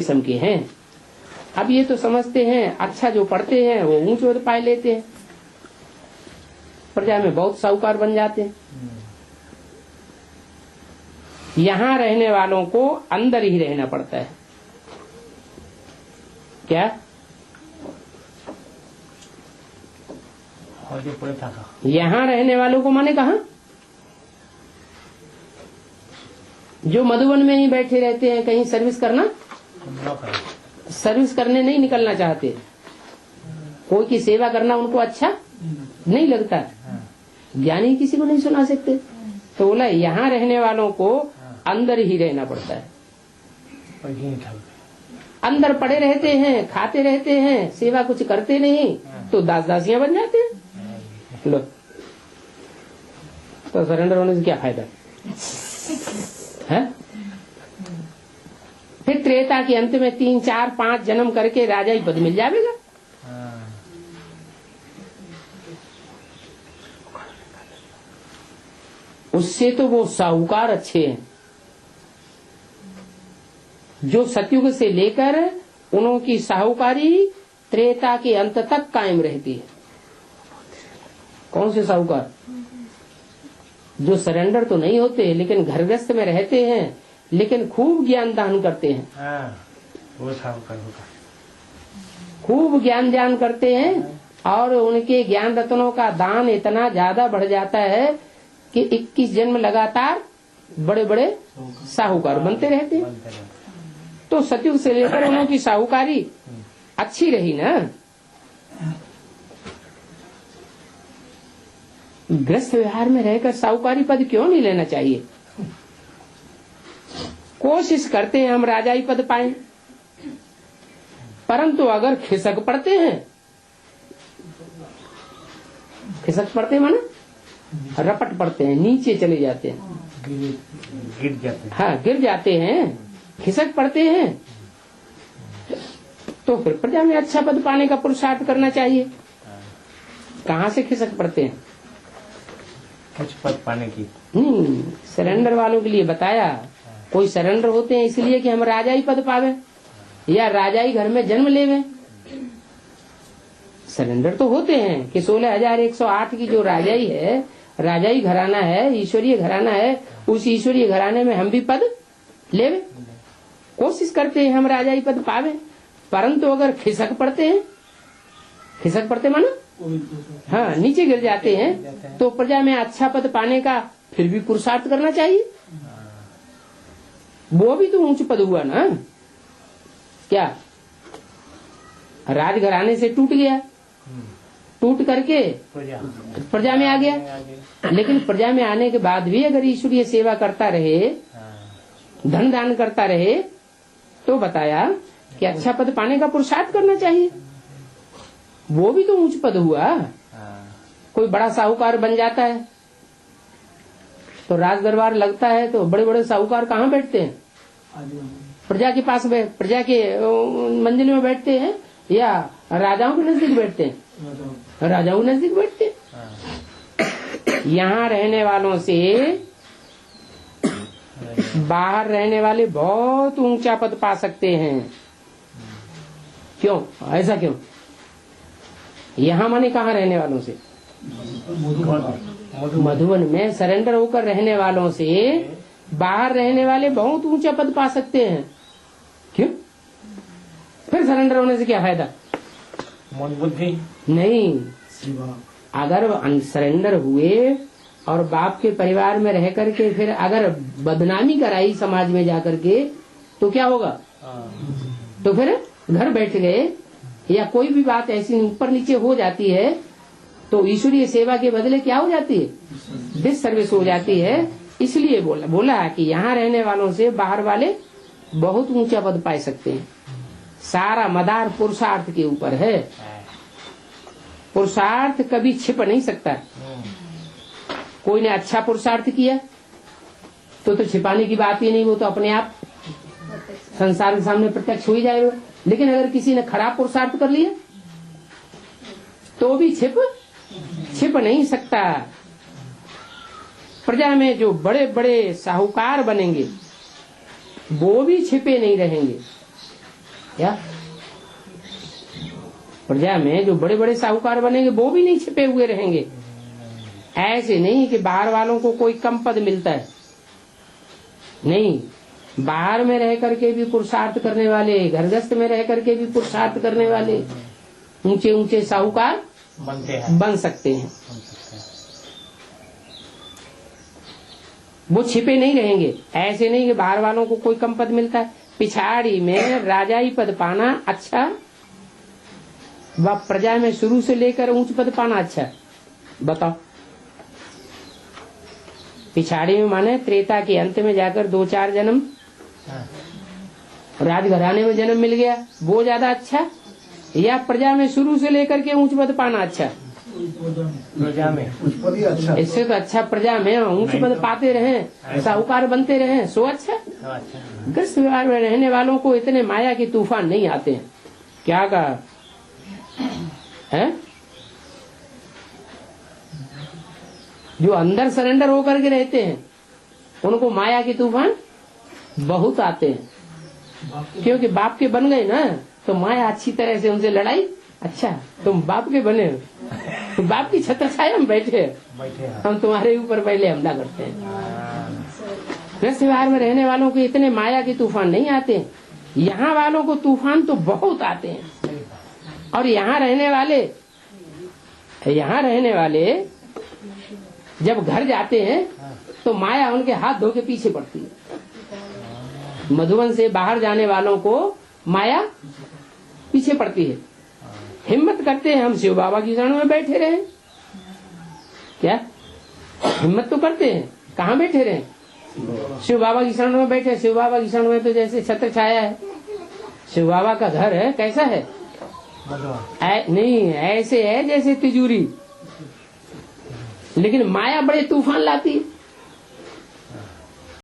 किस्म के हैं। अब ये तो समझते हैं अच्छा जो पढ़ते हैं वो ऊंच पद पाए लेते हैं, प्रजा में बहुत साहूकार बन जाते हैं। यहाँ रहने वालों को अंदर ही रहना पड़ता है। क्या यहाँ रहने वालों को माने कहा? जो मधुबन में ही बैठे रहते हैं, कहीं सर्विस करना, सर्विस करने नहीं निकलना चाहते, कोई की सेवा करना उनको अच्छा नहीं लगता, ज्ञानी किसी को नहीं सुना सकते, तो बोला यहाँ रहने वालों को अंदर ही रहना पड़ता है। अंदर पड़े रहते हैं, खाते रहते हैं, सेवा कुछ करते नहीं, तो दास दासियां बन जाते हैं। लो, तो सरेंडर होने से क्या फायदा है? फिर त्रेता के अंत में 3, 4, 5 जन्म करके राजाई पद मिल जाएगा। उससे तो वो साहूकार अच्छे हैं जो सतयुग से लेकर उनकी साहूकारी त्रेता के अंत तक कायम रहती है। कौन से साहूकार? जो सरेंडर तो नहीं होते लेकिन घरग्रस्त में रहते हैं, लेकिन खूब ज्ञान दान करते हैं। वो साहूकार होगा। खूब ज्ञान दान करते हैं और उनके ज्ञान रत्नों का दान इतना ज्यादा बढ़ जाता है कि 21 जन्म लगातार बड़े बड़े साहूकार बनते रहते हैं। तो सतयुग से लेकर उनकी साहूकारी अच्छी रही ना। ग्रस्त व्यवहार में रहकर साहूकारी पद क्यों नहीं लेना चाहिए? कोशिश करते हैं हम राजाई पद पाएं, परंतु अगर खिसक पड़ते हैं, खिसक पड़ते हैं माना रपट पड़ते हैं, नीचे चले जाते हैं, गिर जाते हैं। हाँ, गिर जाते हैं, खिसक पड़ते हैं, तो फिर प्रजा में अच्छा पद पाने का पुरुषार्थ करना चाहिए। कहाँ से खिसक पड़ते हैं? कुछ पद पाने की सरेंडर वालों के लिए बताया। कोई सरेंडर होते हैं इसलिए कि हम राजाई पद पावे या राजाई घर में जन्म लेवे। सरेंडर तो होते हैं कि 16,108 की जो राजाई है, राजाई घराना है, ईश्वरीय घराना है, उस ईश्वरीय घराने में हम भी पद लेवे। कोशिश करते हैं हम राजाई पद पावे, परंतु अगर खिसक पड़ते हैं, खिसक पड़ते माना हाँ, नीचे गिर जाते हैं, तो प्रजा में अच्छा पद पाने का फिर भी पुरुषार्थ करना चाहिए। वो भी तो ऊंच पद हुआ ना। क्या राजघराने से टूट गया, टूट करके प्रजा में आ गया, लेकिन प्रजा में आने के बाद भी अगर ईश्वरीय सेवा करता रहे, धन दान करता रहे, तो बताया कि अच्छा पद पाने का पुरुषार्थ करना चाहिए। वो भी तो ऊंच पद हुआ। कोई बड़ा साहूकार बन जाता है तो राज दरबार लगता है, तो बड़े बड़े साहूकार कहाँ बैठते हैं? प्रजा के पास, प्रजा के मंजिल में बैठते हैं या राजाओं के नजदीक बैठते हैं? राजाओं के नजदीक बैठते हैं। यहाँ रहने वालों से बाहर रहने वाले बहुत ऊंचा पद पा सकते हैं। क्यों? ऐसा क्यों? यहाँ माने कहाँ रहने वालों से? मधुबन में सरेंडर होकर रहने वालों से बाहर रहने वाले बहुत ऊंचा पद पा सकते हैं। क्यों? फिर सरेंडर होने से क्या फायदा? मन बुद्धि नहीं। अगर सरेंडर हुए और बाप के परिवार में रह करके फिर अगर बदनामी कराई समाज में जाकर के, तो क्या होगा? तो फिर घर बैठ गए या कोई भी बात ऐसी ऊपर नीचे हो जाती है, तो ईश्वरीय सेवा के बदले क्या हो जाती है? डिस सर्विस हो जाती है। इसलिए बोला कि यहाँ रहने वालों से बाहर वाले बहुत ऊंचा पद पा सकते हैं। सारा मदार पुरुषार्थ के ऊपर है। पुरुषार्थ कभी छिप नहीं सकता। कोई ने अच्छा पुरुषार्थ किया तो छिपाने की बात ही नहीं, वो तो अपने आप संसार के सामने प्रत्यक्ष हो ही जाएगा। लेकिन अगर किसी ने खराब पुरुषार्थ कर लिया तो भी छिप नहीं सकता। प्रजा में जो बड़े बड़े साहूकार बनेंगे वो भी छिपे नहीं रहेंगे। क्या प्रजा में जो बड़े बड़े साहूकार बनेंगे वो भी नहीं छिपे हुए रहेंगे। ऐसे नहीं कि बाहर वालों को कोई कम पद मिलता है, नहीं, बाहर में रह करके भी पुरुषार्थ करने वाले, घरगस्त में रह करके भी पुरुषार्थ करने वाले ऊंचे ऊंचे साहूकार बन सकते हैं। वो छिपे नहीं रहेंगे। ऐसे नहीं कि बाहर वालों को कोई कम पद मिलता है। पिछाड़ी में राजाई पद पाना अच्छा, व प्रजा में शुरू से लेकर ऊंच पद पाना अच्छा। बताओ, पिछाड़ी में माने त्रेता के अंत में जाकर 2-4 जन्म राजघराने में जन्म मिल गया, वो ज्यादा अच्छा, या प्रजा में शुरू से लेकर के ऊंच पद पाना अच्छा? प्रजा में अच्छा। इससे तो अच्छा प्रजा में ऊंच पद पाते रहे, साहूकार बनते रहे, सो अच्छा। ग्रस्त व्यवहार में रहने वालों को इतने माया के तूफान नहीं आते हैं। क्या कहा है? जो अंदर सरेंडर होकर के रहते हैं उनको माया के तूफान बहुत आते हैं, क्योंकि बाप के बन गए ना, तो माया अच्छी तरह से उनसे लड़ाई। अच्छा, तुम बाप के बने हो, तो बाप की छत्र छाया में बैठे, हम तुम्हारे ऊपर पहले हमला करते हैं। ग्रस्त व्यवहार में रहने वालों के इतने माया के तूफान नहीं आते हैं। यहाँ वालों को तूफान तो बहुत आते हैं। और यहाँ रहने वाले जब घर जाते हैं तो माया उनके हाथ धो के पीछे पड़ती है। मधुबन से बाहर जाने वालों को माया पीछे पड़ती है। हिम्मत करते हैं हम शिव बाबा की शरण में बैठे रहे, क्या हिम्मत तो करते हैं, कहाँ बैठे रहे? शिव बाबा की शरण में बैठे। शिव बाबा की शरण में तो जैसे छत्र छाया है, शिव बाबा का घर है, कैसा है? नहीं, ऐसे है जैसे तिजोरी, लेकिन माया बड़े तूफान लाती है।